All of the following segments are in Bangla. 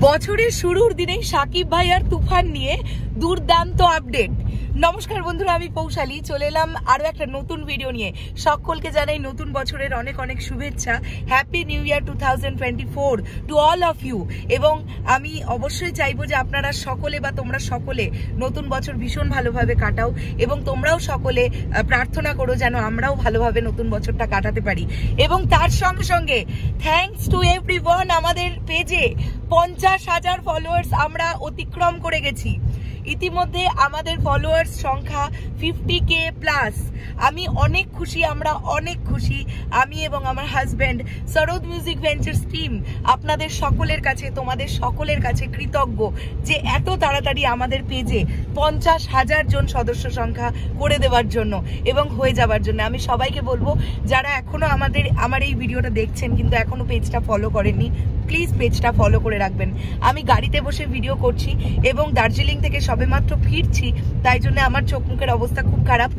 বছরের শুরুর দিনেই সাকিব ভাই আর তুফান নিয়ে দুর্দান্ত আপডেট। নমস্কার বন্ধুরা, আমি পৌশালী চলে এলাম আরো একটা নতুন ভিডিও নিয়ে। সকলকে জানাই নতুন বছরের অনেক অনেক শুভেচ্ছা। Happy new year 2024 to all of you. এবং আমি অবশ্যই চাইবো যে আপনারা সকলে বা তোমরা সকলে নতুন বছর ভীষণ ভালোভাবে কাটাও এবং তোমরাও সকলে প্রার্থনা করো যেন আমরাও ভালোভাবে নতুন বছরটা কাটাতে পারি। এবং তার সঙ্গে সঙ্গে থ্যাঙ্কস টু এভরিওয়ান, আমাদের পেজে 50,000 ফলোয়ার্স আমরা অতিক্রম করে গেছি। ইতিমধ্যে আমাদের ফলোয়ার্স সংখ্যা 50K প্লাস। আমি অনেক খুশি, আমরা অনেক খুশি। আমি এবং আমার husband sarod music ventures team আপনাদের সকলের কাছে, তোমাদের সকলের কাছে কৃতজ্ঞ যে এত তাড়াতাড়ি আমাদের পেজে 50,000 জন সদস্য সংখ্যা করে দেওয়ার জন্য এবং হয়ে যাওয়ার জন্য। আমি সবাইকে বলবো যারা এখনো আমার এই ভিডিওটা দেখছেন কিন্তু এখনো পেজটা ফলো করেননি, প্লিজ পেজটা ফলো করে রাখবেন। আমি গাড়িতে বসে ভিডিও করছি এবং দার্জিলিং থেকে সবেমাত্র ফিরছি, তাই জন্য আমার চোখ মুখের অবস্থা খুব খারাপ।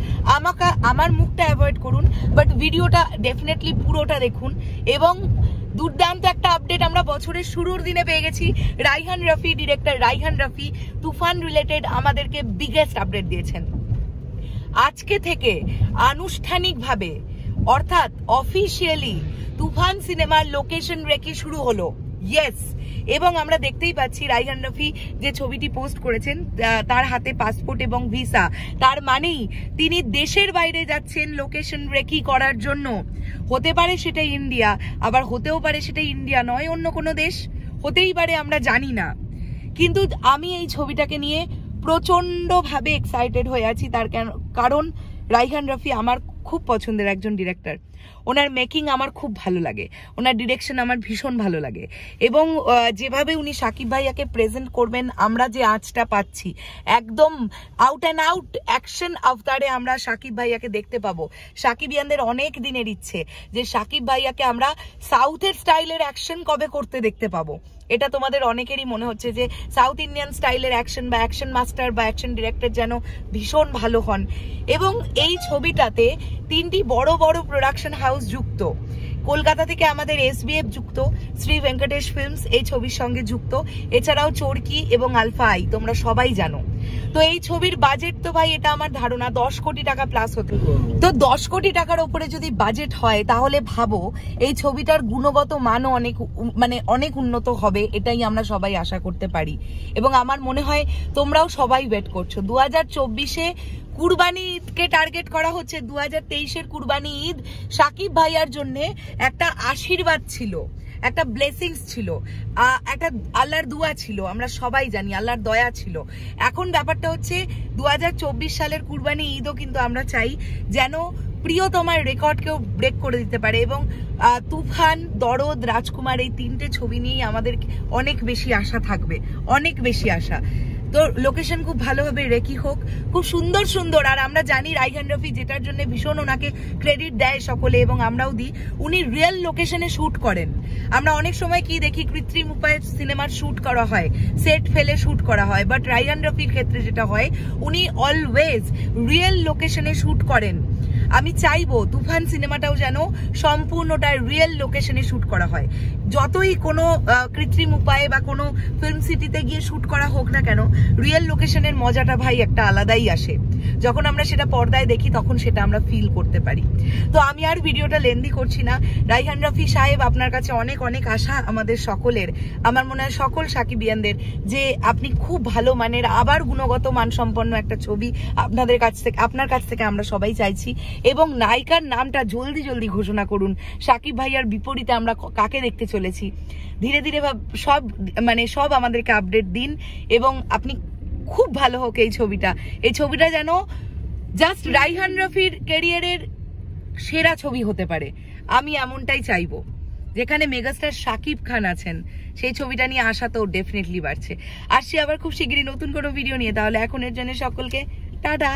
আমার মুখটা অ্যাভয়েড করুন, বাট ভিডিওটা ডেফিনেটলি পুরোটা দেখুন। এবং দুর্দান্ত একটা আপডেট আমরা বছরের শুরুর দিনে পেয়ে গেছি। রাইহান রাফি, ডিরেক্টর রাইহান রাফি তুফান রিলেটেড আমাদেরকে বিগেস্ট আপডেট দিয়েছেন। আজকে থেকে আনুষ্ঠানিকভাবে অর্থাৎ অফিসিয়ালি তুফান সিনেমার লোকেশন রেখে শুরু হলো। ইয়েস, এবং আমরা দেখতেই পাচ্ছি রাইহান রাফি যে ছবিটি পোস্ট করেছেন তার হাতে পাসপোর্ট এবং ভিসা। তার মানেই তিনি দেশের বাইরে যাচ্ছেন লোকেশন রেকি করার জন্য। হতে পারে সেটা ইন্ডিয়া, আবার হতেও পারে সেটা ইন্ডিয়া নয়, অন্য কোনো দেশ হতেই পারে, আমরা জানি না। কিন্তু আমি এই ছবিটাকে নিয়ে প্রচন্ডভাবে এক্সাইটেড হয়ে আছি। তার কারণ রাইহান রাফি আমার খুব পছন্দের একজন ডিরেক্টর। ওনার মেকিং আমার খুব ভালো লাগে, ওনার ডিরেকশন আমার ভীষণ ভালো লাগে। এবং যেভাবে উনি সাকিব ভাইয়াকে প্রেজেন্ট করবেন, আমরা যে আঁচটা পাচ্ছি একদম আউট অ্যান্ড আউট অ্যাকশন আফতারে আমরা সাকিব ভাইয়াকে দেখতে পাবো। সাকিবিয়ানদের অনেক দিনের ইচ্ছে যে সাকিব ভাইয়াকে আমরা সাউথের স্টাইলের অ্যাকশন কবে করতে দেখতে পাবো। এটা তোমাদের অনেকেরই মনে হচ্ছে যে সাউথ ইন্ডিয়ান স্টাইলের অ্যাকশন বা অ্যাকশন মাস্টার বা অ্যাকশন ডিরেক্টর যেন ভীষণ ভালো হন। এবং এই ছবিটাতে 3টি বড় বড় প্রোডাকশন হাউস যুক্ত। কলকাতা থেকে আমাদের SBF যুক্ত, শ্রী ভেঙ্কটেশ ফিল্মস এই ছবির সঙ্গে যুক্ত, এছাড়াও চরকি এবং আলফা আই, তোমরা সবাই জানো। তো এই ছবির বাজেট তো ভাই এটা আমার ধারণা 10 কোটি টাকা প্লাস হতে। তো 10 কোটি টাকার উপরে যদি বাজেট হয় তাহলে ভাবো এই ছবিটার গুণগত মানও অনেক উন্নত হবে, এটাই আমরা সবাই আশা করতে পারি। এবং আমার মনে হয় তোমরাও সবাই ওয়েট করছো। 2024-এ কুরবানি ঈদকে টার্গেট করা হচ্ছে। 2023-এর কুরবানি ঈদ সাকিব ভাইয়ার জন্য একটা আশীর্বাদ ছিল, একটা ব্লেসিংস ছিল, একটা আল্লাহর দোয়া ছিল। আমরা সবাই জানি আল্লাহর দয়া ছিল। এখন ব্যাপারটা হচ্ছে 2024 সালের কুরবানি ঈদও কিন্তু আমরা চাই যেন প্রিয়তমার রেকর্ডকেও ব্রেক করে দিতে পারে। এবং তুফান, দরদ, রাজকুমার এই 3টে ছবি নিয়েই আমাদের অনেক বেশি আশা থাকবে, অনেক বেশি আশা। তো লোকেশন খুব ভালোভাবে রেকি হোক, খুব সুন্দর সুন্দর। আর আমরা জানি রাইহান রাফি যেটার জন্য ভীষণ ওনাকে ক্রেডিট দেয় সকলে এবং আমরাও দিই, উনি রিয়েল লোকেশনে শুট করেন। আমরা অনেক সময় কি দেখি কৃত্রিম উপায়ে সিনেমার শুট করা হয়, সেট ফেলে শুট করা হয়, বাট রাইহান রাফির ক্ষেত্রে যেটা হয় উনি অলওয়েজ রিয়েল লোকেশনে শুট করেন। আমি চাইবো তুফান সিনেমাটাও যেন সম্পূর্ণটা রিয়েল লোকেশনে শুট করা হয়। যতই কোনো কৃত্রিম উপায়ে বা কোনো ফিল্ম সিটিতে গিয়ে শুট করা হোক না কেন, রিয়েল লোকেশনের মজাটা ভাই একটা আলাদাই আসে। যখন আমরা সেটা পর্দায় দেখি তখন সেটা আমরা ফিল করতে পারি। তো আমি আর ভিডিওটা লেন্দি করছি না। রাইহান রাফি সাহেব, আপনার কাছে অনেক অনেক আশা আমাদের সকলের, আমার মনে হয় সকল সাকিবিয়ানদের, যে আপনি খুব ভালো মানের আবার গুণগত মানসম্পন্ন একটা ছবি আপনার কাছ থেকে আমরা সবাই চাইছি। এবং নায়িকার নামটা জলদি জলদি ঘোষণা করুন। সাকিব ভাইয়ার বিপরীতে আমরা কাকে দেখতে চলেছি ধীরে ধীরে সব আমাদেরকে আপডেট দিন। এবং আপনি খুব ভালো হোক এই ছবিটা যেন জাস্ট রাইহান রাফির ক্যারিয়ারের সেরা ছবি হতে পারে। আমি এমনটাই চাইবো। যেখানে মেগাস্টার শাকিব খান আছেন, সেই ছবিটা নিয়ে আশা তো ডেফিনেটলি বাড়ছে। আসছি আবার খুব শিগগিরই নতুন কোনো ভিডিও নিয়ে। তাহলে এখন এর জন্য সকলকে টাটা।